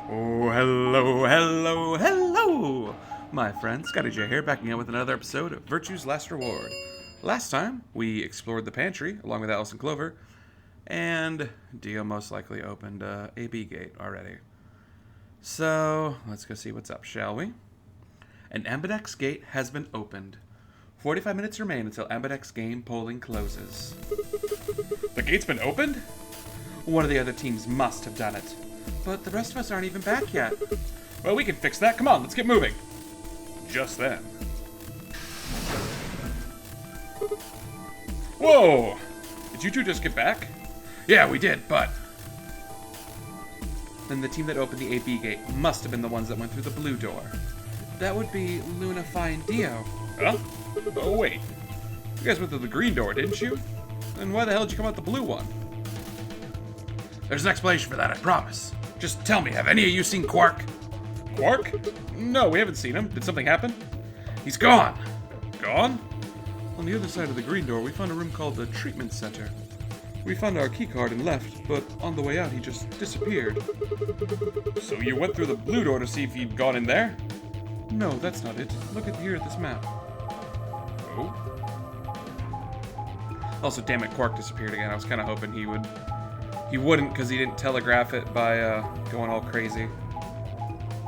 Oh, hello, my friends. Scotty J here, backing out with another episode of Virtue's Last Reward. Last time, we explored the pantry, along with Alice and Clover, and Dio most likely opened a B gate already. So, let's go see what's up, shall we? An Ambidex gate has been opened. 45 minutes remain until Ambidex game polling closes. The gate's been opened? One of the other teams must have done it. But the rest of us aren't even back yet. Well, we can fix that. Come on, let's get moving. Just then. Whoa! Did you two just get back? Yeah, we did, but... Then the team that opened the AB gate must have been the ones that went through the blue door. That would be Luna, Phi, and Dio. Huh? Oh, wait. You guys went through the green door, didn't you? Then why the hell did you come out the blue one? There's an explanation for that, I promise. Just tell me, have any of you seen Quark? Quark? No, we haven't seen him. Did something happen? He's gone. Gone? On the other side of the green door, we found a room called the Treatment Center. We found our key card and left, but on the way out, he just disappeared. So you went through the blue door to see if he'd gone in there? No, that's not it. Look at here at this map. Oh? Also, damn it, Quark disappeared again. I was kind of hoping he would... He wouldn't, because he didn't telegraph it by going all crazy.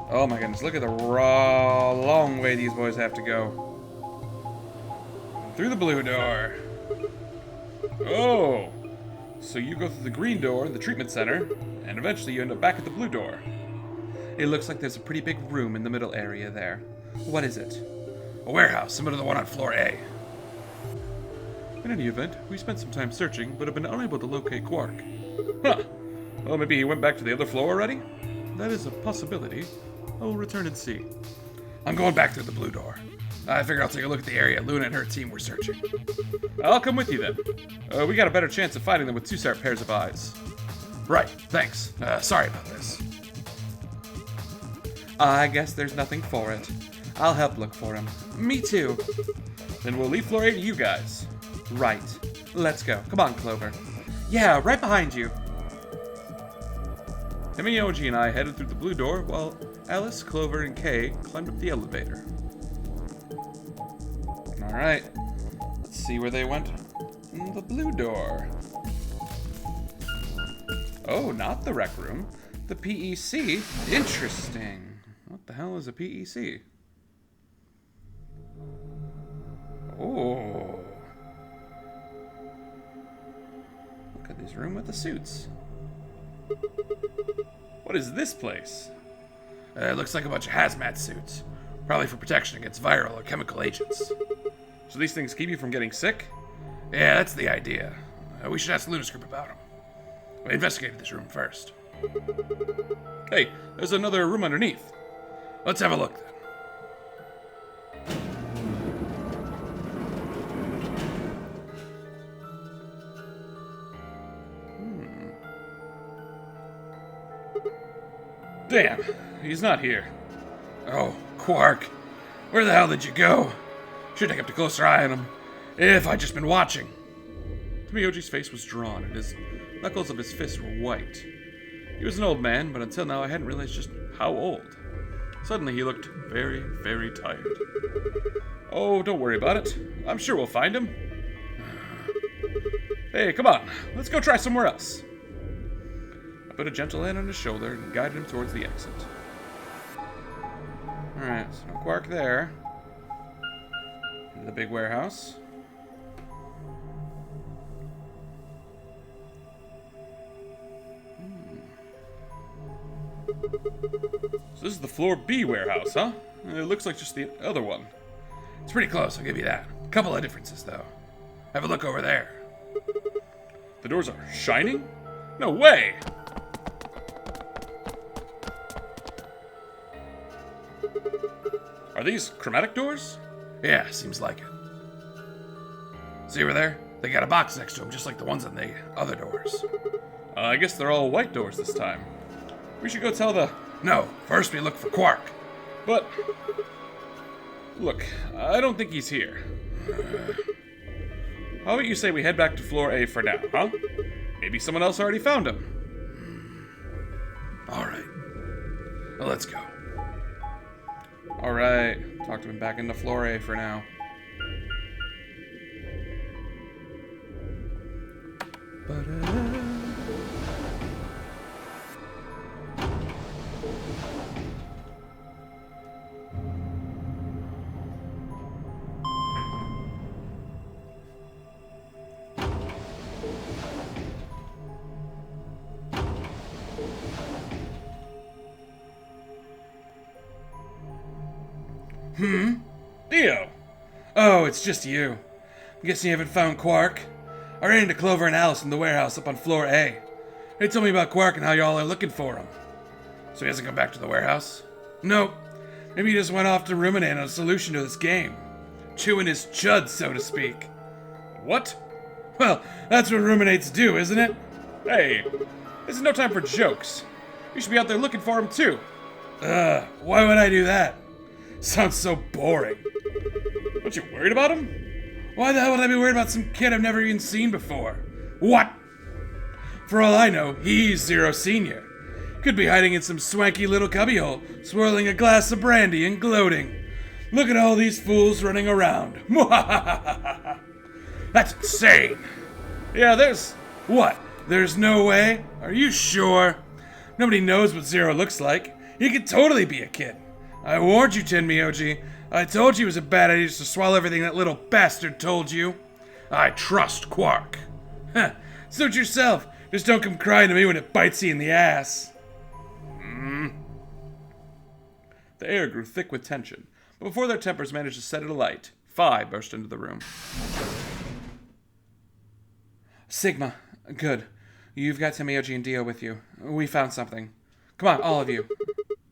Oh my goodness, look at the long way these boys have to go. Through the blue door. Oh! So you go through the green door in the treatment center, and eventually you end up back at the blue door. It looks like there's a pretty big room in the middle area there. What is it? A warehouse, similar to the one on floor A. In any event, we spent some time searching, but have been unable to locate Quark. Huh. Well, maybe he went back to the other floor already? That is a possibility. I will return and see. I'm going back through the blue door. I figure I'll take a look at the area Luna and her team were searching. I'll come with you then. We got a better chance of finding them with two separate pairs of eyes. Right, thanks. Sorry about this. I guess there's nothing for it. I'll help look for him. Me too. Then we'll leave floor A to you guys. Right. Let's go. Come on, Clover. Yeah, right behind you. Yoji and I headed through the blue door while Alice, Clover, and Kay climbed up the elevator. Alright. Let's see where they went. The blue door. Oh, not the rec room. The PEC. Interesting. What the hell is a PEC? Oh. Look at this room with the suits. What is this place? It looks like a bunch of hazmat suits. Probably for protection against viral or chemical agents. So these things keep you from getting sick? Yeah, that's the idea. We should ask Luna's group about them. We investigated this room first. Hey, there's another room underneath. Let's have a look then. Damn, he's not here. Oh, Quark. Where the hell did you go? Should have kept a closer eye on him. If I'd just been watching. Tomiyoji's face was drawn, and his knuckles of his fists were white. He was an old man, but until now I hadn't realized just how old. Suddenly he looked very, very tired. Oh, don't worry about it. I'm sure we'll find him. Hey, come on. Let's go try somewhere else. I put a gentle hand on his shoulder and guided him towards the exit. Alright, so no Quark there. Into the big warehouse. So this is the floor B warehouse, huh? It looks like just the other one. It's pretty close, I'll give you that. A couple of differences, though. Have a look over there. The doors are shining? No way! Are these chromatic doors? Yeah, seems like it. See over there? They got a box next to them, just like the ones on the other doors. I guess they're all white doors this time. We should go tell the... No, first we look for Quark. But... Look, I don't think he's here. How about you say we head back to floor A for now, huh? Maybe someone else already found him. All right. Well, let's go. Alright, talked him back into Floor A for now. Dio! Oh, it's just you. I'm guessing you haven't found Quark. I ran into Clover and Alice in the warehouse up on floor A. They told me about Quark and how y'all are looking for him. So he hasn't come back to the warehouse? Nope. Maybe he just went off to ruminate on a solution to this game. Chewing his chud, so to speak. What? Well, that's what ruminates do, isn't it? Hey, this is no time for jokes. You should be out there looking for him too. Why would I do that? Sounds so boring. Aren't you worried about him? Why the hell would I be worried about some kid I've never even seen before? What? For all I know, he's Zero Senior. Could be hiding in some swanky little cubbyhole, swirling a glass of brandy and gloating. Look at all these fools running around. That's insane. Yeah, What? There's no way? Are you sure? Nobody knows what Zero looks like. He could totally be a kid. I warned you, Tenmyoji. I told you it was a bad idea to swallow everything that little bastard told you. I trust Quark. Huh. Suit yourself. Just don't come crying to me when it bites you in the ass. The air grew thick with tension, but before their tempers managed to set it alight, Phi burst into the room. Sigma, good. You've got Tenmyoji and Dio with you. We found something. Come on, all of you.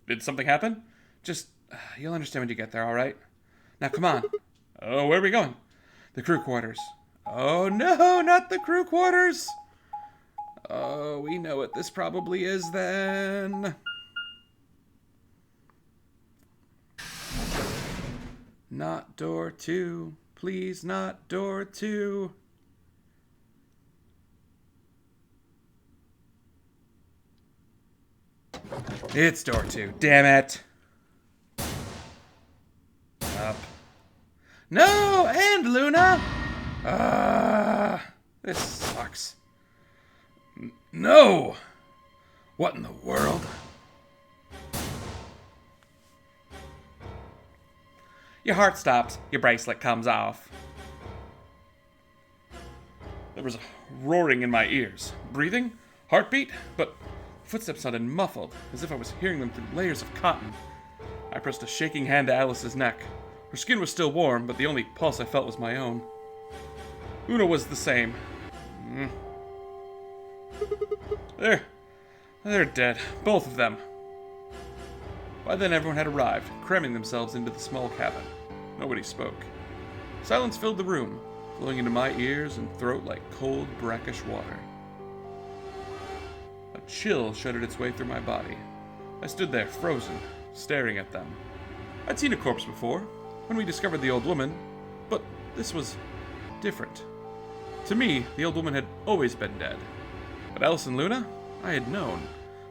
Did something happen? Just, you'll understand when you get there, alright? Now, come on. Oh, where are we going? The crew quarters. Oh, no, not the crew quarters! Oh, we know what this probably is, then. Not door 2. Please, not door 2. It's door 2. Damn it. Up. No! And Luna! This sucks. No! What in the world? Your heart stops. Your bracelet comes off. There was a roaring in my ears. Breathing? Heartbeat? But footsteps sounded muffled, as if I was hearing them through layers of cotton. I pressed a shaking hand to Alice's neck. Her skin was still warm, but the only pulse I felt was my own. Una was the same. They're dead. Both of them. By then everyone had arrived, cramming themselves into the small cabin. Nobody spoke. Silence filled the room, flowing into my ears and throat like cold, brackish water. A chill shuddered its way through my body. I stood there, frozen, staring at them. I'd seen a corpse before, when we discovered the old woman, but this was different. To me, the old woman had always been dead. But Alice and Luna? I had known.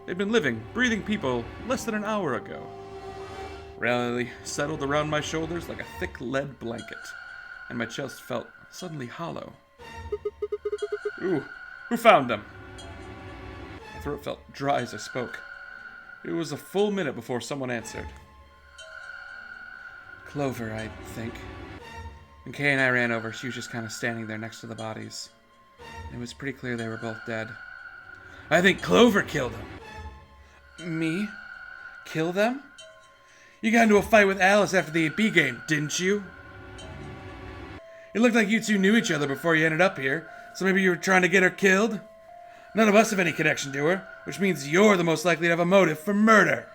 They'd been living, breathing people less than an hour ago. Reality settled around my shoulders like a thick lead blanket, and my chest felt suddenly hollow. Ooh, who found them? My throat felt dry as I spoke. It was a full minute before someone answered. Clover, I think. When Kay and I ran over, she was just kind of standing there next to the bodies. It was pretty clear they were both dead. I think Clover killed them. Me? Kill them? You got into a fight with Alice after the AP game, didn't you? It looked like you two knew each other before you ended up here, so maybe you were trying to get her killed? None of us have any connection to her, which means you're the most likely to have a motive for murder.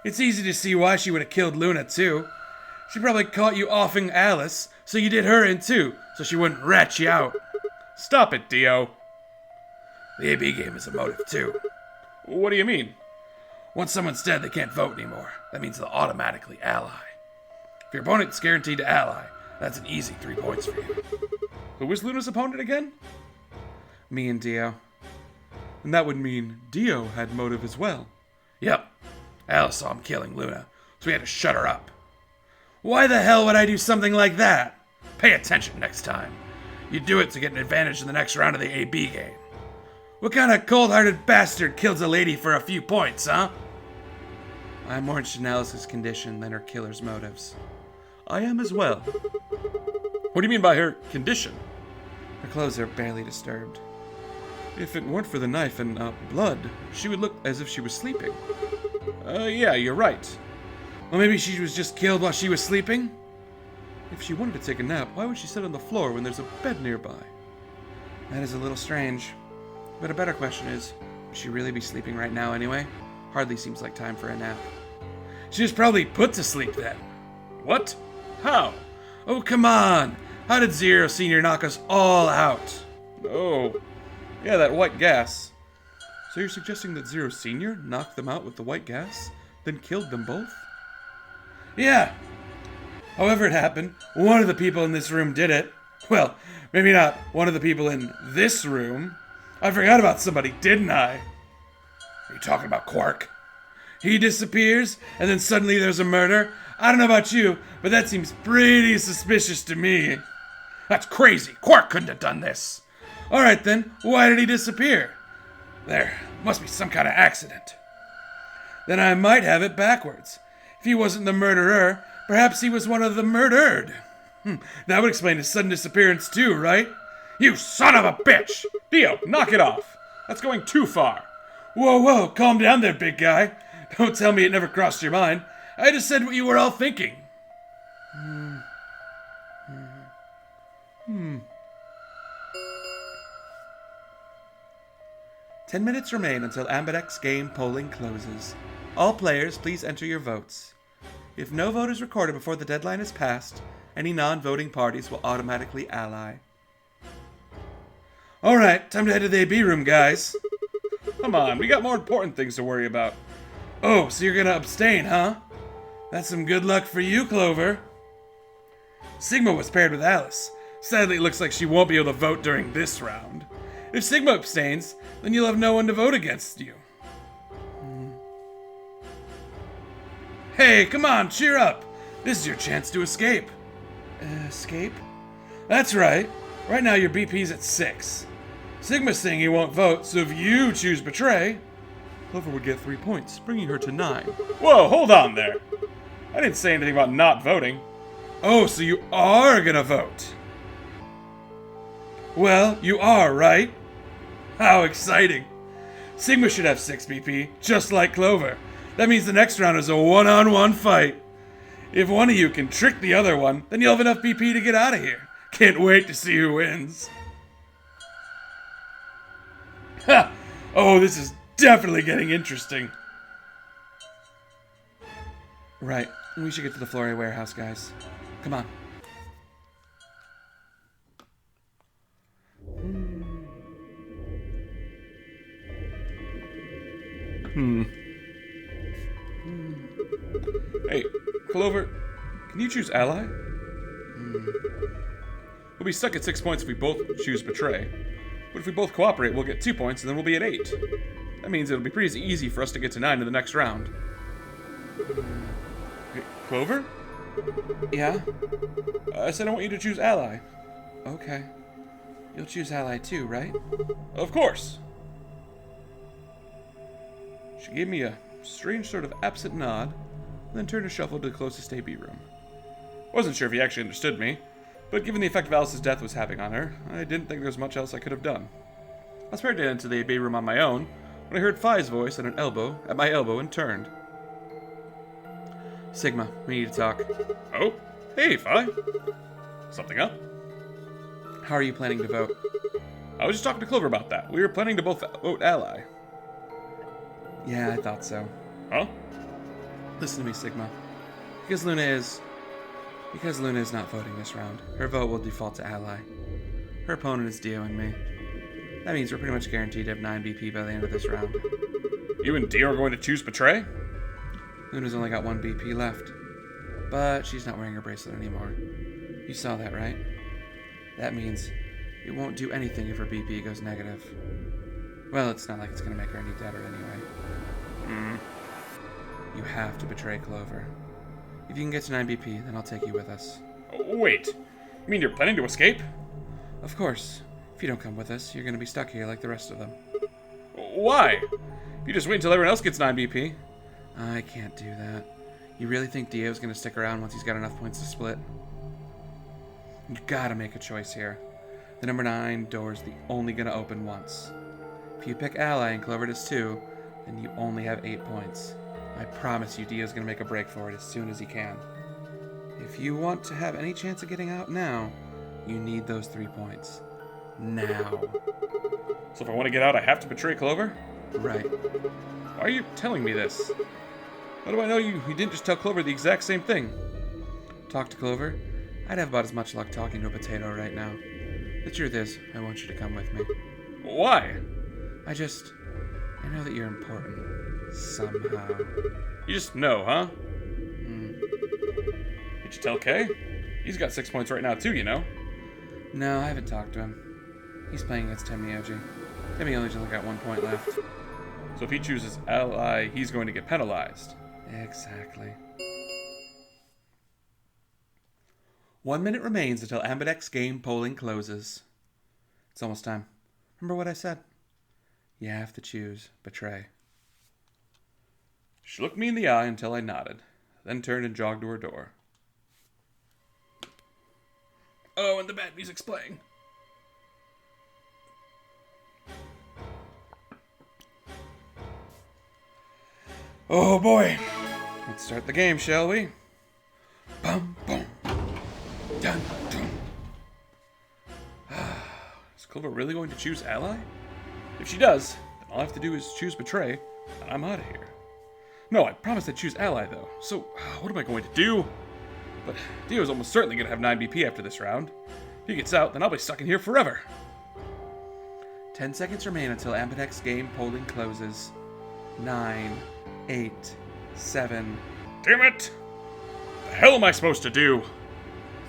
It's easy to see why she would have killed Luna, too. She probably caught you offing Alice, so you did her in too, so she wouldn't rat you out. Stop it, Dio. The AB game is a motive, too. What do you mean? Once someone's dead, they can't vote anymore. That means they'll automatically ally. If your opponent's guaranteed to ally, that's an easy 3 points for you. Who was Luna's opponent again? Me and Dio. And that would mean Dio had motive as well. Yep. Alice saw him killing Luna, so we had to shut her up. Why the hell would I do something like that? Pay attention next time. You do it to get an advantage in the next round of the AB game. What kind of cold-hearted bastard kills a lady for a few points, huh? I'm more interested in Alice's condition than her killer's motives. I am as well. What do you mean by her condition? Her clothes are barely disturbed. If it weren't for the knife and blood, she would look as if she was sleeping. Yeah, you're right. Well, maybe she was just killed while she was sleeping? If she wanted to take a nap, why would she sit on the floor when there's a bed nearby? That is a little strange. But a better question is, would she really be sleeping right now anyway? Hardly seems like time for a nap. She was probably put to sleep then. What? How? Oh, come on! How did Zero Senior knock us all out? Oh, yeah, that white gas. So you're suggesting that Zero Senior knocked them out with the white gas, then killed them both? Yeah. However it happened, one of the people in this room did it. Well, maybe not one of the people in this room. I forgot about somebody, didn't I? Are you talking about Quark? He disappears, and then suddenly there's a murder? I don't know about you, but that seems pretty suspicious to me. That's crazy. Quark couldn't have done this. Alright then, why did he disappear? There must be some kind of accident. Then I might have it backwards. If he wasn't the murderer, perhaps he was one of the murdered. That would explain his sudden disappearance too, right? You son of a bitch! Dio, knock it off. That's going too far. Whoa, calm down there, big guy. Don't tell me it never crossed your mind. I just said what you were all thinking. 10 minutes remain until Ambidex's game polling closes. All players, please enter your votes. If no vote is recorded before the deadline is passed, any non-voting parties will automatically ally. Alright, time to head to the AB room, guys. Come on, we got more important things to worry about. Oh, so you're gonna abstain, huh? That's some good luck for you, Clover. Sigma was paired with Alice. Sadly, it looks like she won't be able to vote during this round. If Sigma abstains, then you'll have no one to vote against you. Hey, come on, cheer up. This is your chance to escape. Escape? That's right. Right now your BP's at 6. Sigma's saying he won't vote, so if you choose Betray, Clover would get 3 points, bringing her to 9. Whoa, hold on there. I didn't say anything about not voting. Oh, so you are gonna vote. Well, you are, right? How exciting. Sigma should have 6 BP, just like Clover. That means the next round is a one-on-one fight. If one of you can trick the other one, then you'll have enough BP to get out of here. Can't wait to see who wins. Ha! Oh, this is definitely getting interesting. Right, we should get to the Florey warehouse, guys. Come on. Hey, Clover, can you choose Ally? We'll be stuck at 6 points if we both choose Betray. But if we both cooperate, we'll get 2 points, and then we'll be at 8. That means it'll be pretty easy for us to get to 9 in the next round. Hey, Clover? Yeah? I said I want you to choose Ally. Okay. You'll choose Ally too, right? Of course! She gave me a strange sort of absent nod, and then turned to shuffle to the closest AB room. Wasn't sure if he actually understood me, but given the effect Alice's death was having on her, I didn't think there was much else I could have done. I was prepared to enter the AB room on my own, when I heard Phi's voice at my elbow and turned. Sigma, we need to talk. Oh? Hey, Phi. Something up? How are you planning to vote? I was just talking to Clover about that. We were planning to both vote Ally. Yeah, I thought so. Huh? Listen to me, Sigma. Because Luna is not voting this round, her vote will default to Ally. Her opponent is Dio and me. That means we're pretty much guaranteed to have 9 BP by the end of this round. You and Dio are going to choose Betray? Luna's only got 1 BP left. But she's not wearing her bracelet anymore. You saw that, right? That means it won't do anything if her BP goes negative. Well, it's not like it's going to make her any deader anyway. have to betray Clover. If you can get to 9 BP, then I'll take you with us. Oh, wait. You mean you're planning to escape? Of course. If you don't come with us, you're going to be stuck here like the rest of them. Why? If you just wait until everyone else gets 9 BP. I can't do that. You really think Dio's going to stick around once he's got enough points to split? You gotta make a choice here. The number 9 door's the only going to open once. If you pick Ally and Clover does too, then you only have 8 points. I promise you Dio's going to make a break for it as soon as he can. If you want to have any chance of getting out now, you need those 3 points. Now. So if I want to get out, I have to betray Clover? Right. Why are you telling me this? How do I know you didn't just tell Clover the exact same thing? Talk to Clover? I'd have about as much luck talking to a potato right now. The truth is, I want you to come with me. Why? I know that you're important. Somehow. You just know, huh? Did you tell Kay? He's got 6 points right now too, you know. No, I haven't talked to him. He's playing against Temioji. Temioji's only got 1 point left. So if he chooses Ally, he's going to get penalized. Exactly. 1 minute remains until Ambidex's game polling closes. It's almost time. Remember what I said? You have to choose Betray. She looked me in the eye until I nodded, then turned and jogged to her door. Oh, and the bad music's playing. Oh boy. Let's start the game, shall we? Bum, bum. Dun, dun. Is Clover really going to choose Ally? If she does, then all I have to do is choose Betray, and I'm out of here. No, I promised I'd choose Ally, though, so what am I going to do? But Dio's almost certainly going to have 9 BP after this round. If he gets out, then I'll be stuck in here forever. 10 seconds remain until Ambidex's game polling closes. 9, 8, 7... Damn it! What the hell am I supposed to do?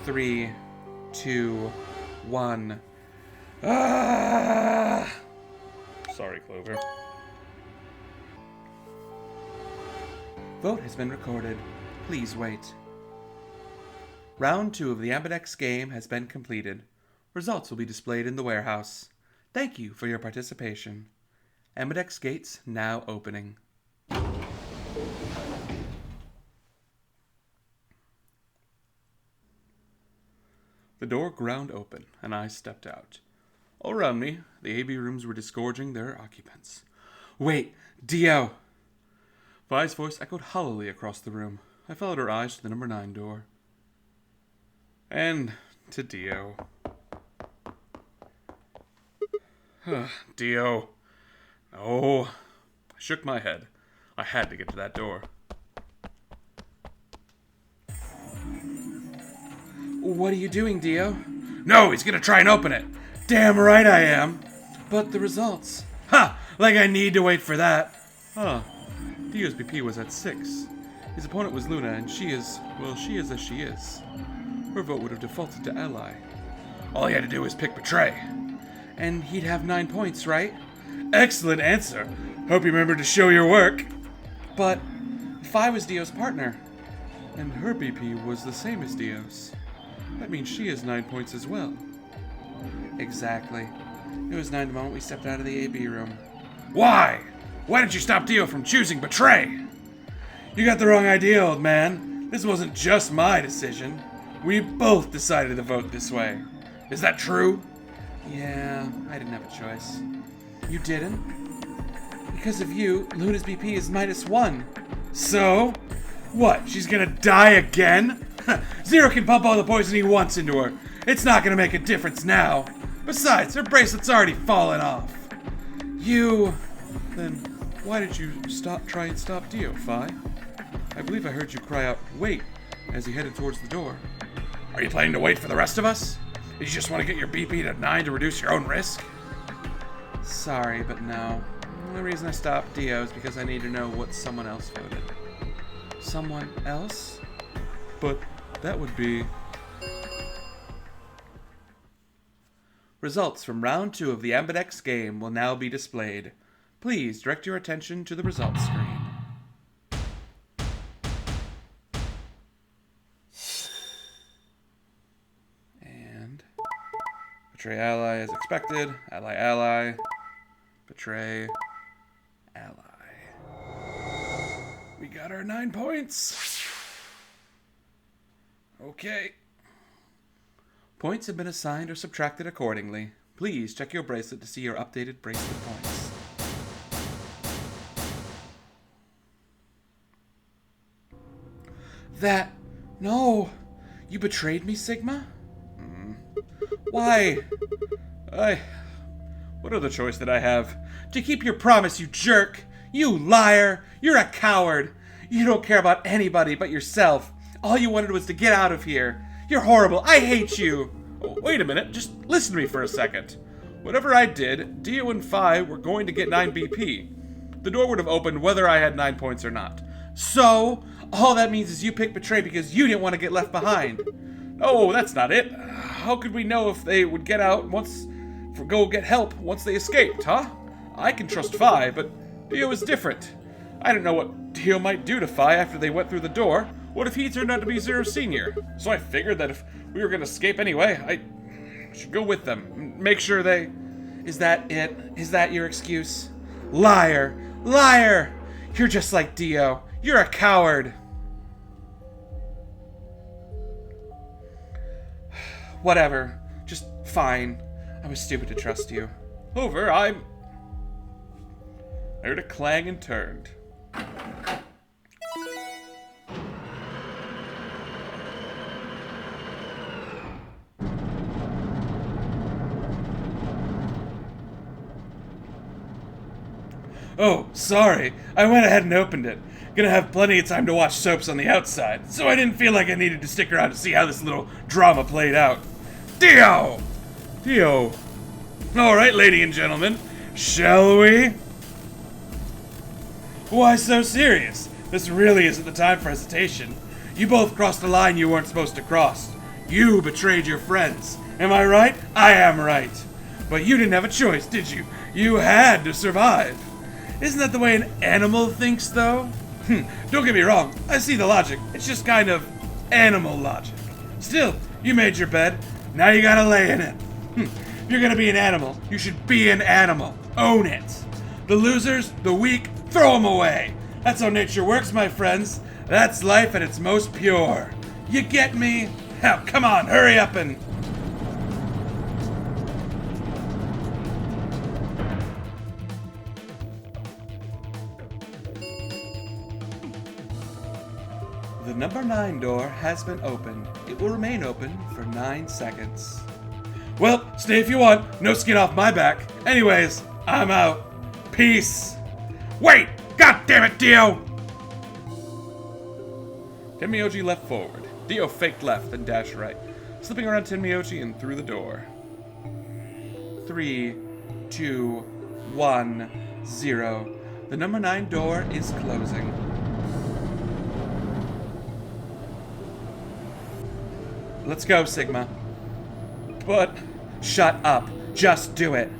3, 2, 1... Ah! Sorry, Clover. Vote has been recorded. Please wait. Round 2 of the Ambidex game has been completed. Results will be displayed in the warehouse. Thank you for your participation. Ambidex gates now opening. The door ground open, and I stepped out. All around me, the AB rooms were disgorging their occupants. Wait, Dio! Vi's voice echoed hollowly across the room. I followed her eyes to the number 9 door. And to Dio. Dio. No. I shook my head. I had to get to that door. What are you doing, Dio? No, he's gonna try and open it. Damn right I am. But the results. Ha! Like I need to wait for that. Huh. Dio's BP was at 6. His opponent was Luna, and she is as she is. Her vote would have defaulted to Ally. All he had to do was pick Betray. And he'd have 9 points, right? Excellent answer. Hope you remembered to show your work. But if I was Dio's partner, And her BP was the same as Dio's. That means she has 9 points as well. Exactly. It was 9 the moment we stepped out of the AB room. Why? Why didn't you stop Dio from choosing Betray? You got the wrong idea, old man. This wasn't just my decision. We both decided to vote this way. Is that true? Yeah, I didn't have a choice. You didn't? Because of you, Luna's BP is -1. So? What, she's gonna die again? Zero can pump all the poison he wants into her. It's not gonna make a difference now. Besides, her bracelet's already fallen off. Then why did you try and stop Dio, Fi? I believe I heard you cry out, "Wait," as he headed towards the door. Are you planning to wait for the rest of us? Did you just want to get your BP to 9 to reduce your own risk? Sorry, but no. The reason I stopped Dio is because I need to know what someone else voted. Someone else? But that would be... Results from round 2 of the Ambidex game will now be displayed. Please direct your attention to the results screen. Betray ally as expected. Ally, ally. Betray ally. We got our 9 points. Okay. Points have been assigned or subtracted accordingly. Please check your bracelet to see your updated bracelet points. No. You betrayed me, Sigma? Why? What other choice did I have? To keep your promise, you jerk! You liar! You're a coward! You don't care about anybody but yourself. All you wanted was to get out of here. You're horrible. I hate you. Oh, wait a minute. Just listen to me for a second. Whatever I did, Dio and Phi were going to get 9 BP. The door would have opened whether I had 9 points or not. So, all that means is you picked Betray because you didn't want to get left behind. Oh, that's not it. How could we know if they would get out go get help once they escaped, huh? I can trust Phi, but Dio is different. I didn't know what Dio might do to Phi after they went through the door. What if he turned out to be Zero Senior? So I figured that if we were going to escape anyway, I should go with them. Make sure they... Is that it? Is that your excuse? Liar! Liar! You're just like Dio. You're a coward. Whatever. Just fine. I was stupid to trust you. Over, I heard a clang and turned. Oh, sorry. I went ahead and opened it. Gonna have plenty of time to watch soaps on the outside, so I didn't feel like I needed to stick around to see how this little drama played out. Dio! Dio. Alright, ladies and gentlemen, shall we? Why so serious? This really isn't the time for hesitation. You both crossed a line you weren't supposed to cross. You betrayed your friends. Am I right? I am right. But you didn't have a choice, did you? You had to survive. Isn't that the way an animal thinks, though? Don't get me wrong, I see the logic. It's just kind of animal logic. Still, you made your bed. Now you gotta lay in it. If you're gonna be an animal, you should be an animal. Own it. The losers, the weak, throw them away. That's how nature works, my friends. That's life at its most pure. You get me? Now, come on, hurry up and... The number 9 door has been opened. It will remain open for 9 seconds. Well, stay if you want. No skin off my back. Anyways, I'm out. Peace. Wait! God damn it, Dio! Tenmyoji left forward. Dio faked left, then dashed right, slipping around Tenmyoji and through the door. 3, 2, 1, 0. The number 9 door is closing. Let's go, Sigma. But... Shut up. Just do it.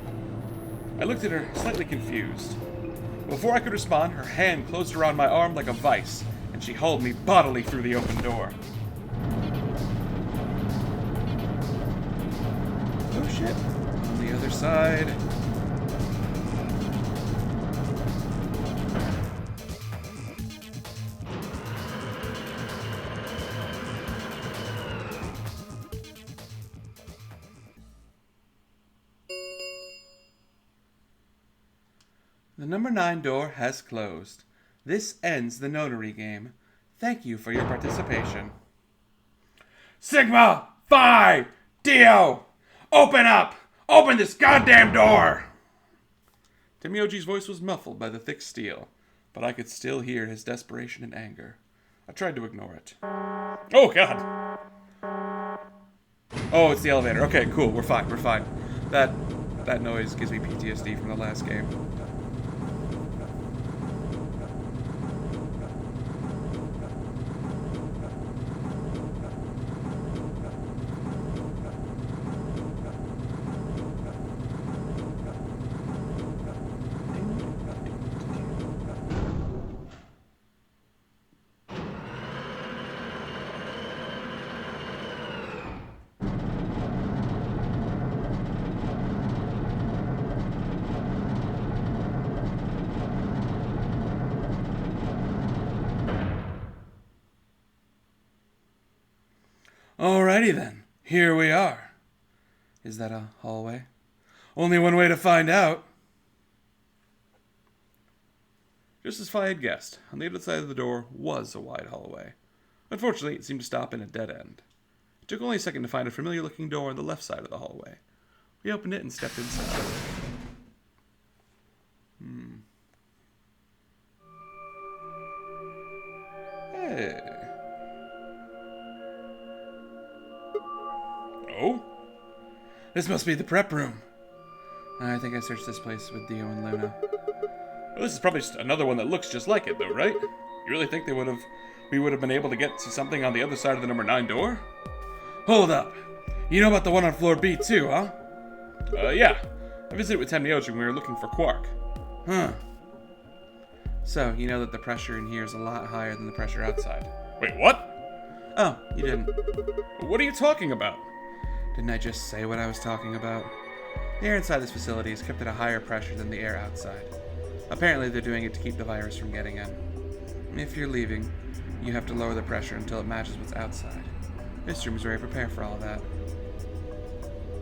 I looked at her, slightly confused. Before I could respond, her hand closed around my arm like a vice, and she hauled me bodily through the open door. Oh shit. On the other side... The number 9 door has closed. This ends the notary game. Thank you for your participation. Sigma! Phi! Dio! Open up! Open this goddamn door! Tenmyoji's voice was muffled by the thick steel, but I could still hear his desperation and anger. I tried to ignore it. Oh, God! Oh, it's the elevator. Okay, cool. We're fine. We're fine. That noise gives me PTSD from the last game. Alrighty then, here we are. Is that a hallway? Only one way to find out. Just as Fi had guessed, on the other side of the door was a wide hallway. Unfortunately, it seemed to stop in a dead end. It took only a second to find a familiar-looking door on the left side of the hallway. We opened it and stepped inside. Hey. Oh? This must be the prep room. I think I searched this place with Dio and Luna. Well, this is probably just another one that looks just like it, though, right? You really think we would have been able to get to something on the other side of the number 9 door? Hold up. You know about the one on floor B too, huh? Yeah. I visited with Temnioji when we were looking for Quark. Huh. So, you know that the pressure in here is a lot higher than the pressure outside. Wait, what? Oh, you didn't. What are you talking about? Didn't I just say what I was talking about? The air inside this facility is kept at a higher pressure than the air outside. Apparently they're doing it to keep the virus from getting in. If you're leaving, you have to lower the pressure until it matches what's outside. This room is very prepared for all that.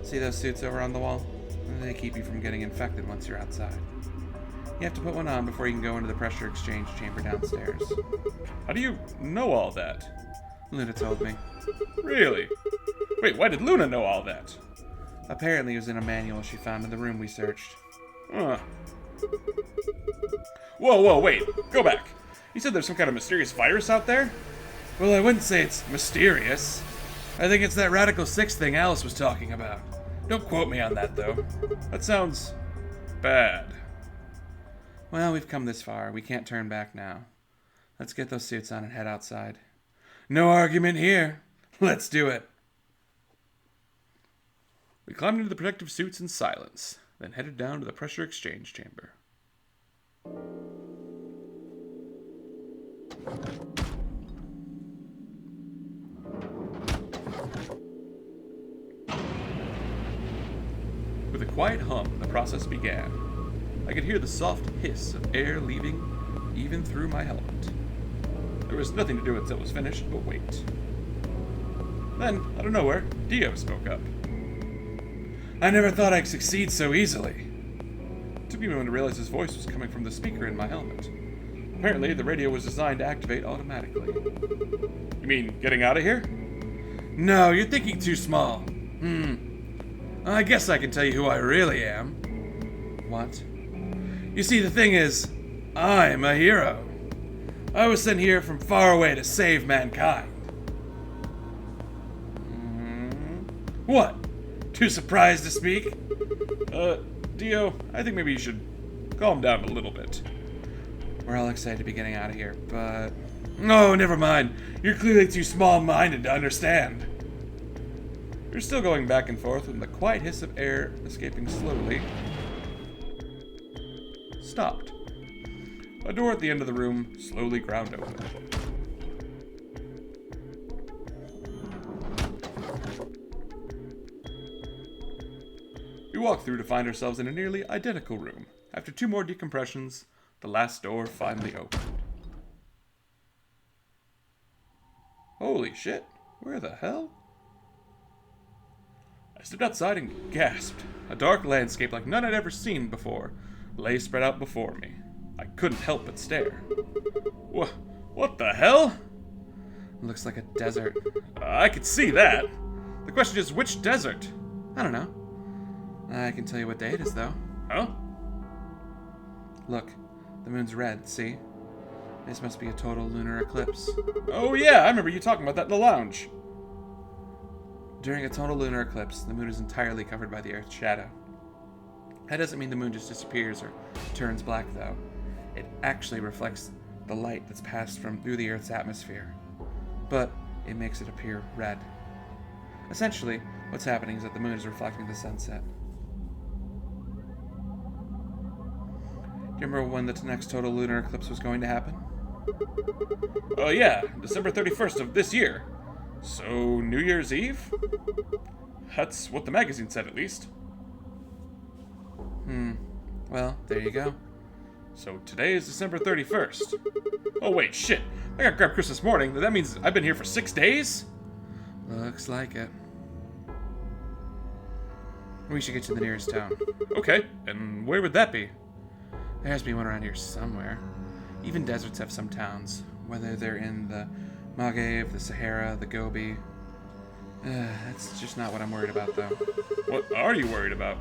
See those suits over on the wall? They keep you from getting infected once you're outside. You have to put one on before you can go into the pressure exchange chamber downstairs. How do you know all that? Luna told me. Really? Wait, why did Luna know all that? Apparently it was in a manual she found in the room we searched. Huh. Whoa, wait. Go back. You said there's some kind of mysterious virus out there? Well, I wouldn't say it's mysterious. I think it's that Radical 6 thing Alice was talking about. Don't quote me on that, though. That sounds bad. Well, we've come this far. We can't turn back now. Let's get those suits on and head outside. No argument here. Let's do it. We climbed into the protective suits in silence, then headed down to the pressure exchange chamber. With a quiet hum, the process began. I could hear the soft hiss of air leaving even through my helmet. There was nothing to do until it was finished but wait. Then, out of nowhere, Dio spoke up. I never thought I'd succeed so easily. It took me a moment to realize his voice was coming from the speaker in my helmet. Apparently, the radio was designed to activate automatically. You mean getting out of here? No, you're thinking too small. I guess I can tell you who I really am. What? You see, the thing is, I'm a hero. I was sent here from far away to save mankind. What? Too surprised to speak? Dio, I think maybe you should calm down a little bit. We're all excited to be getting out of here, but... Oh, never mind. You're clearly too small-minded to understand. We were still going back and forth when the quiet hiss of air escaping slowly stopped. A door at the end of the room slowly ground open. We walked through to find ourselves in a nearly identical room. After 2 more decompressions, the last door finally opened. Holy shit, where the hell? I stepped outside and gasped. A dark landscape like none I'd ever seen before lay spread out before me. I couldn't help but stare. What the hell? Looks like a desert. I could see that. The question is, which desert? I don't know. I can tell you what day it is, though. Huh? Look, the moon's red, see? This must be a total lunar eclipse. Oh yeah, I remember you talking about that in the lounge. During a total lunar eclipse, the moon is entirely covered by the Earth's shadow. That doesn't mean the moon just disappears or turns black, though. It actually reflects the light that's passed through the Earth's atmosphere. But it makes it appear red. Essentially, what's happening is that the moon is reflecting the sunset. Do you remember when the next total lunar eclipse was going to happen? Oh yeah, December 31st of this year. So, New Year's Eve? That's what the magazine said, at least. Well, there you go. So today is December 31st. Oh wait, shit. I got grabbed Christmas morning. That means I've been here for 6 days? Looks like it. We should get to the nearest town. Okay, and where would that be? There has to be one around here somewhere. Even deserts have some towns, whether they're in the Maghreb, the Sahara, the Gobi. That's just not what I'm worried about, though. What are you worried about?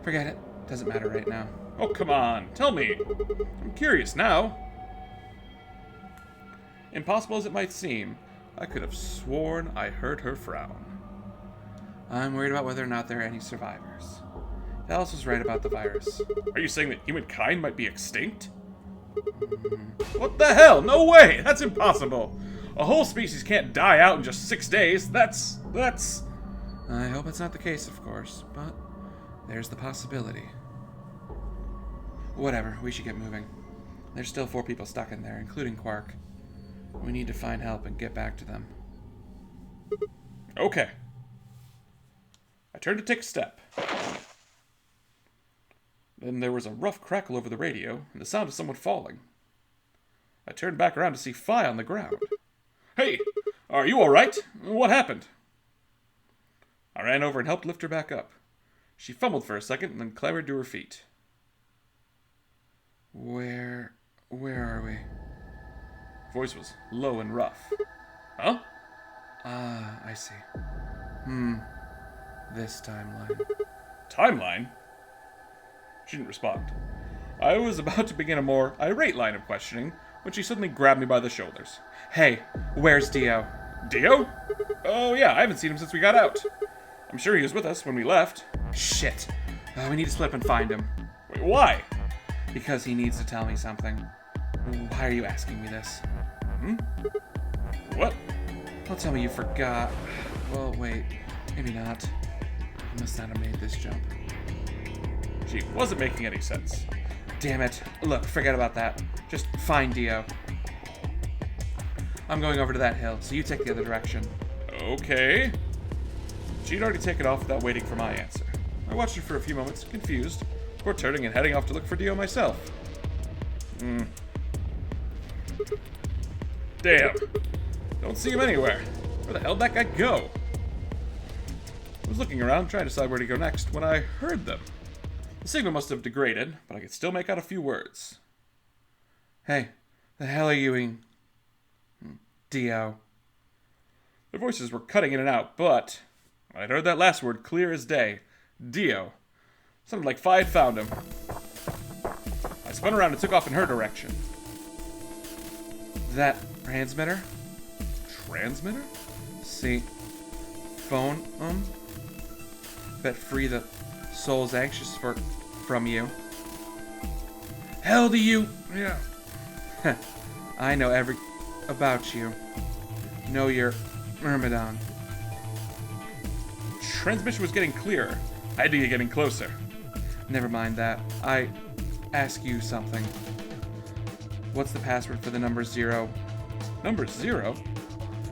Forget it. Doesn't matter right now. Oh, come on, tell me. I'm curious now. Impossible as it might seem, I could have sworn I heard her frown. I'm worried about whether or not there are any survivors. Alice was right about the virus. Are you saying that humankind might be extinct? What the hell? No way! That's impossible! A whole species can't die out in just 6 days. That's... I hope it's not the case, of course, but there's the possibility. Whatever, we should get moving. There's still 4 people stuck in there, including Quark. We need to find help and get back to them. Okay. I turned to take a step. Then there was a rough crackle over the radio and the sound of someone falling. I turned back around to see Phi on the ground. Hey, are you alright? What happened? I ran over and helped lift her back up. She fumbled for a second and then clambered to her feet. Where are we? Voice was low and rough. Huh? Ah, I see. This timeline. Timeline? She didn't respond. I was about to begin a more irate line of questioning when she suddenly grabbed me by the shoulders. Hey, where's Dio? Dio? Oh yeah, I haven't seen him since we got out. I'm sure he was with us when we left. Shit. We need to split up and find him. Wait, why? Because he needs to tell me something. Why are you asking me this? What? Don't tell me you forgot. Well, wait. Maybe not. You must not have made this jump. She wasn't making any sense. Damn it. Look, forget about that. Just find Dio. I'm going over to that hill, so you take the other direction. Okay. She'd already taken off without waiting for my answer. I watched her for a few moments, confused, before turning and heading off to look for Dio myself. Damn. Don't see him anywhere. Where the hell did that guy go? I was looking around, trying to decide where to go next, when I heard them. The signal must have degraded, but I could still make out a few words. Hey, the hell are you doing? Dio. Their voices were cutting in and out, but I'd heard that last word clear as day. Dio. Sounded like Phi had found him. I spun around and took off in her direction. That transmitter? Transmitter? See, phone bet free the soul's anxious from you. Hell do you? Yeah. I know about you. Know your Myrmidon. Transmission was getting clearer. I had to get getting closer. Never mind that. I ask you something. What's the password for the number 0? Number 0?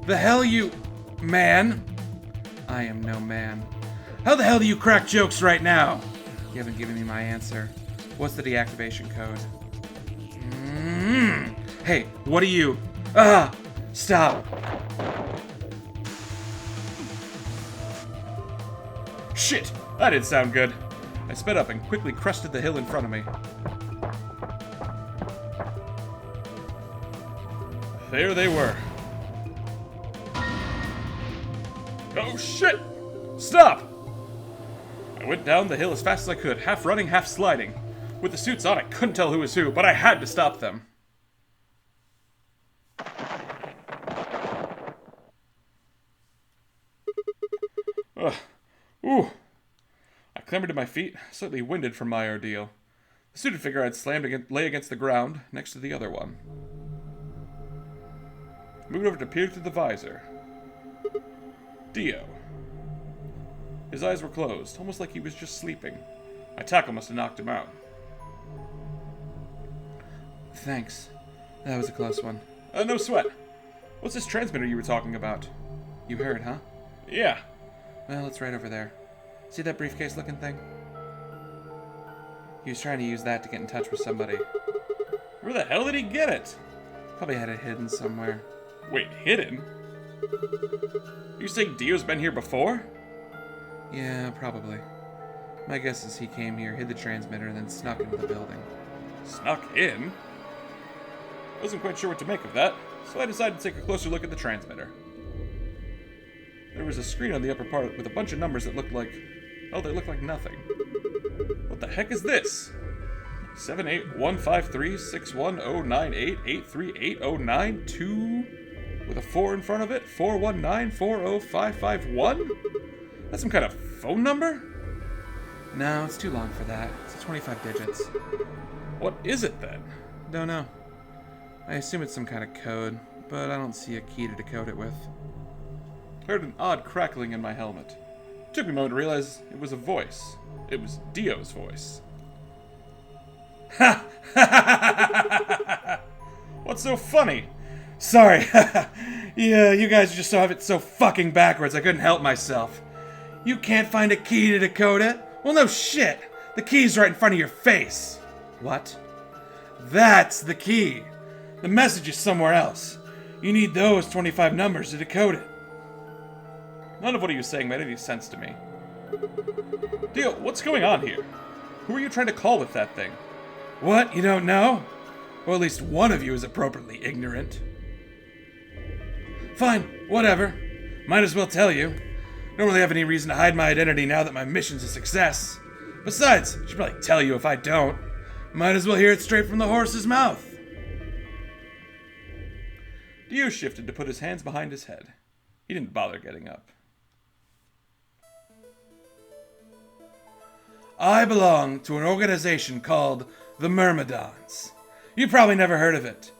The hell you... man? I am no man. How the hell do you crack jokes right now? You haven't given me my answer. What's the deactivation code? Hey, what are you... Stop. Shit! That didn't sound good. I sped up and quickly crested the hill in front of me. There they were. Oh shit! Stop! I went down the hill as fast as I could, half running, half sliding. With the suits on, I couldn't tell who was who, but I had to stop them. Ooh. I clambered to my feet, slightly winded from my ordeal. The suited figure I'd slammed lay against the ground, next to the other one. I moved over to peer through the visor. Dio. His eyes were closed, almost like he was just sleeping. My tackle must have knocked him out. Thanks. That was a close one. No sweat. What's this transmitter you were talking about? You heard, huh? Yeah. Well, it's right over there. See that briefcase-looking thing? He was trying to use that to get in touch with somebody. Where the hell did he get it? Probably had it hidden somewhere. Wait, hidden? You saying Dio's been here before? Yeah, probably. My guess is he came here, hid the transmitter, and then snuck into the building. Snuck in? Wasn't quite sure what to make of that, so I decided to take a closer look at the transmitter. There was a screen on the upper part with a bunch of numbers that looked like... oh, they looked like nothing. What the heck is this? 781536109883839 with a 4 in front of it? 419405551? That's some kind of phone number? No, it's too long for that. It's 25 digits. What is it then? Don't know. I assume it's some kind of code, but I don't see a key to decode it with. Heard an odd crackling in my helmet. Took me a moment to realize it was a voice. It was Dio's voice. Ha! What's so funny? Sorry. Yeah, you guys just have it so fucking backwards I couldn't help myself. You can't find a key to decode it? Well, no shit. The key's right in front of your face. What? That's the key. The message is somewhere else. You need those 25 numbers to decode it. None of what he was saying made any sense to me. Dio, what's going on here? Who are you trying to call with that thing? What? You don't know? Well, at least one of you is appropriately ignorant. Fine, whatever. Might as well tell you. Don't really have any reason to hide my identity now that my mission's a success. Besides, I should probably tell you if I don't. Might as well hear it straight from the horse's mouth. Dio shifted to put his hands behind his head. He didn't bother getting up. I belong to an organization called the Myrmidons. You probably never heard of it,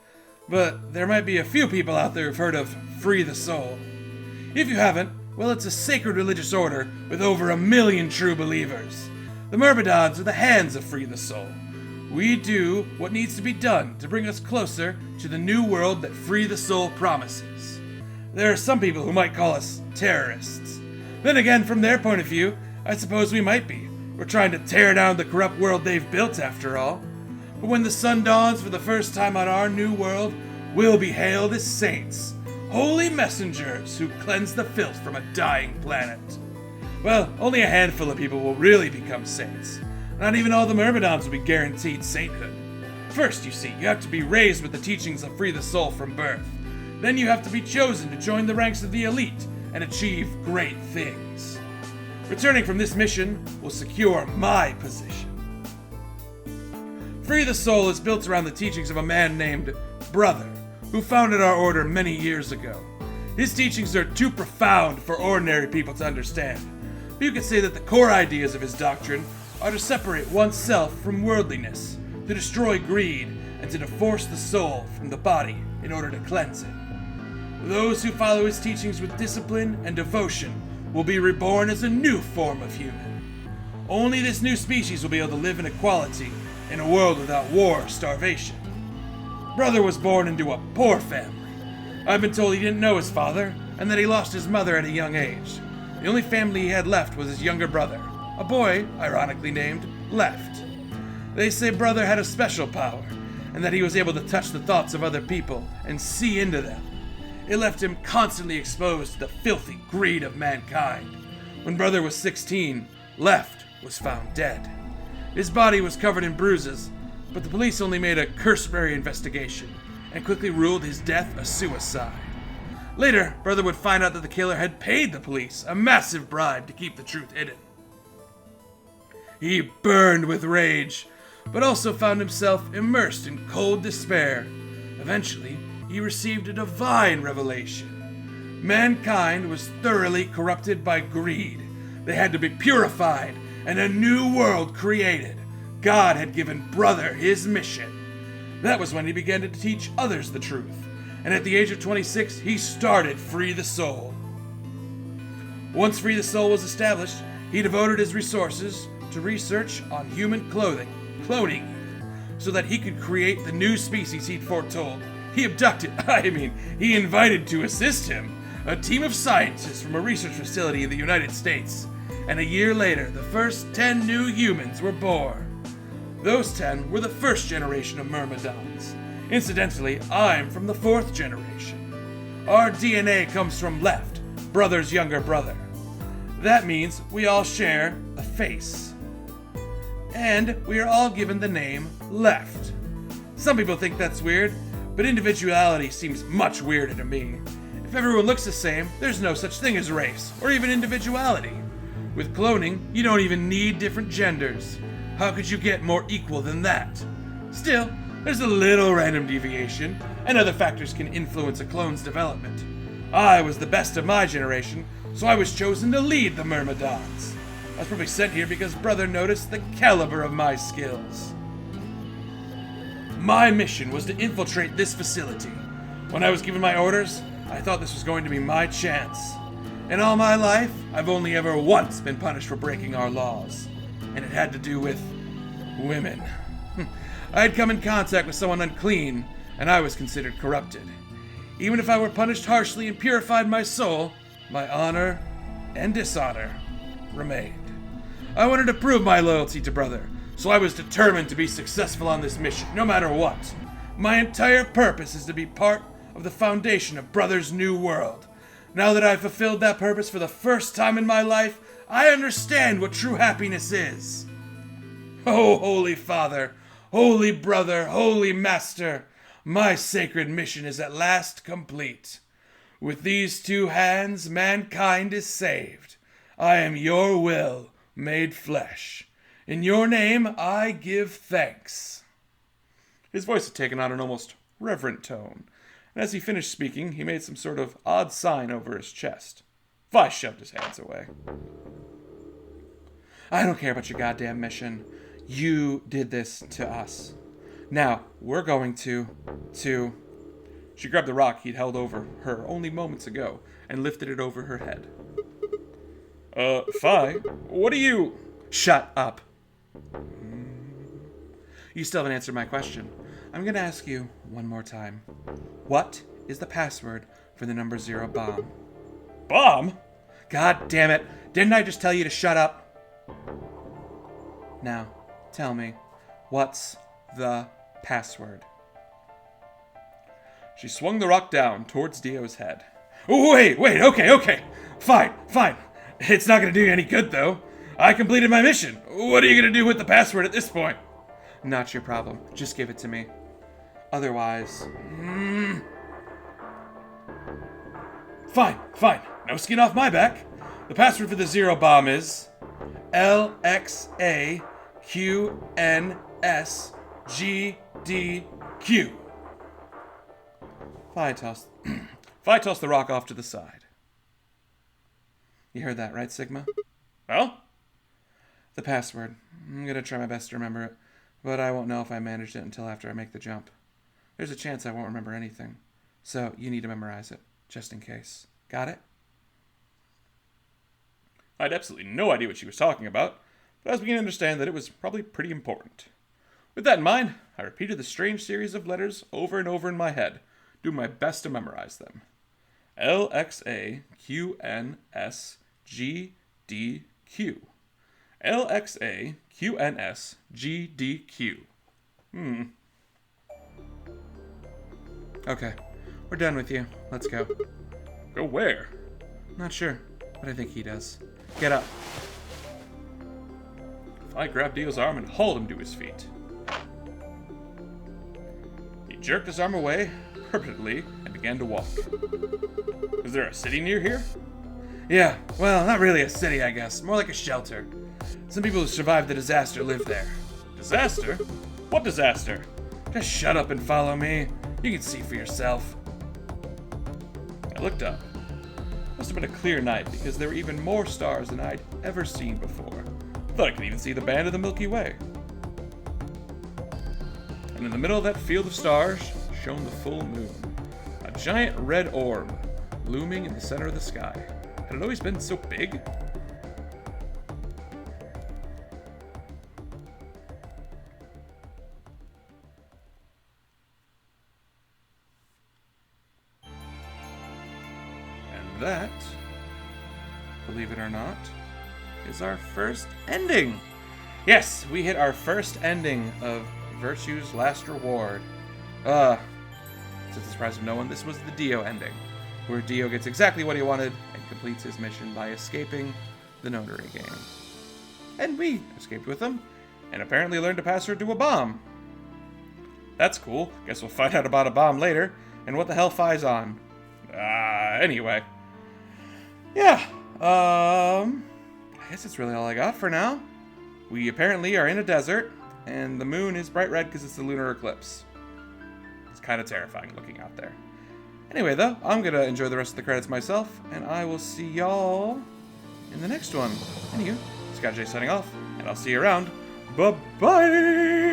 but there might be a few people out there who've heard of Free the Soul. If you haven't, well, it's a sacred religious order with over 1 million true believers. The Myrmidons are the hands of Free the Soul. We do what needs to be done to bring us closer to the new world that Free the Soul promises. There are some people who might call us terrorists. Then again, from their point of view, I suppose we might be. We're trying to tear down the corrupt world they've built, after all. But when the sun dawns for the first time on our new world, we'll be hailed as saints, holy messengers who cleanse the filth from a dying planet. Well, only a handful of people will really become saints. Not even all the Myrmidons will be guaranteed sainthood. First, you see, you have to be raised with the teachings of Free the Soul from birth. Then you have to be chosen to join the ranks of the elite and achieve great things. Returning from this mission will secure my position. Free the Soul is built around the teachings of a man named Brother, who founded our order many years ago. His teachings are too profound for ordinary people to understand. But you could say that the core ideas of his doctrine are to separate oneself from worldliness, to destroy greed, and to divorce the soul from the body in order to cleanse it. Those who follow his teachings with discipline and devotion will be reborn as a new form of human. Only this new species will be able to live in equality in a world without war or starvation. Brother was born into a poor family. I've been told he didn't know his father, and that he lost his mother at a young age. The only family he had left was his younger brother, a boy, ironically named, Left. They say Brother had a special power, and that he was able to touch the thoughts of other people and see into them. It left him constantly exposed to the filthy greed of mankind. When Brother was 16, Left was found dead. His body was covered in bruises, but the police only made a cursory investigation and quickly ruled his death a suicide. Later, Brother would find out that the killer had paid the police a massive bribe to keep the truth hidden. He burned with rage, but also found himself immersed in cold despair. Eventually, he received a divine revelation. Mankind was thoroughly corrupted by greed. They had to be purified and a new world created. God had given Brother his mission. That was when he began to teach others the truth. And at the age of 26, he started Free the Soul. Once Free the Soul was established, he devoted his resources to research on human cloning, so that he could create the new species he'd foretold. He he invited to assist him a team of scientists from a research facility in the United States. And a year later, the first 10 new humans were born. Those 10 were the first generation of Myrmidons. Incidentally, I'm from the 4th generation. Our DNA comes from Left, brother's younger brother. That means we all share a face. And we are all given the name Left. Some people think that's weird, but individuality seems much weirder to me. If everyone looks the same, there's no such thing as race, or even individuality. With cloning, you don't even need different genders. How could you get more equal than that? Still, there's a little random deviation, and other factors can influence a clone's development. I was the best of my generation, so I was chosen to lead the Myrmidons. I was probably sent here because Brother noticed the caliber of my skills. My mission was to infiltrate this facility. When I was given my orders, I thought this was going to be my chance. In all my life, I've only ever once been punished for breaking our laws, and it had to do with women. I had come in contact with someone unclean, and I was considered corrupted. Even if I were punished harshly and purified my soul, my honor and dishonor remained. I wanted to prove my loyalty to Brother, so I was determined to be successful on this mission, no matter what. My entire purpose is to be part of the foundation of Brother's new world. Now that I've fulfilled that purpose for the first time in my life, I understand what true happiness is. Oh, Holy Father, Holy Brother, Holy Master, my sacred mission is at last complete. With these two hands, mankind is saved. I am your will made flesh. In your name, I give thanks. His voice had taken on an almost reverent tone, and as he finished speaking, he made some sort of odd sign over his chest. Vi shoved his hands away. I don't care about your goddamn mission. You did this to us. Now, we're going to... She grabbed the rock he'd held over her only moments ago and lifted it over her head. Vi, what are you... Shut up. You still haven't answered my question. I'm gonna ask you one more time. What is the password for the number 0 bomb? Bomb? God damn it. Didn't I just tell you to shut up? Now, tell me, what's the password? She swung the rock down towards Dio's head. Wait, okay. Fine. It's not gonna do you any good, though. I completed my mission. What are you gonna do with the password at this point? Not your problem. Just give it to me. Otherwise... Fine. No skin off my back. The password for the 0 bomb is... LXAQNSGDQ. Vi tossed the rock off to the side. You heard that, right, Sigma? Well? The password. I'm gonna try my best to remember it, but I won't know if I managed it until after I make the jump. There's a chance I won't remember anything, so you need to memorize it, just in case. Got it? I had absolutely no idea what she was talking about, but I was beginning to understand that it was probably pretty important. With that in mind, I repeated the strange series of letters over and over in my head, doing my best to memorize them. LXAQNSGDQ. LXAQNSGDQ. Okay, we're done with you. Let's go. Go where? Not sure, but I think he does. Get up. I grabbed Dio's arm and hauled him to his feet. He jerked his arm away, purposely, and began to walk. Is there a city near here? Yeah, well, not really a city, I guess. More like a shelter. Some people who survived the disaster live there. Disaster? What disaster? Just shut up and follow me. You can see for yourself. I looked up. Must have been a clear night because there were even more stars than I'd ever seen before. I thought I could even see the band of the Milky Way. And in the middle of that field of stars shone the full moon. A giant red orb looming in the center of the sky. Had it always been so big? And that, believe it or not, is our first ending. Yes, we hit our first ending of Virtue's Last Reward. To the surprise of no one, this was the Dio ending. where Dio gets exactly what he wanted and completes his mission by escaping the notary game. And we escaped with him, and apparently learned to pass her to a bomb. That's cool. Guess we'll find out about a bomb later, and what the hell Phi's on. Anyway. Yeah, I guess that's really all I got for now. We apparently are in a desert, and the moon is bright red because it's the lunar eclipse. It's kind of terrifying looking out there. Anyway, though, I'm going to enjoy the rest of the credits myself, and I will see y'all in the next one. Anywho, Scott J signing off, and I'll see you around. Bye-bye!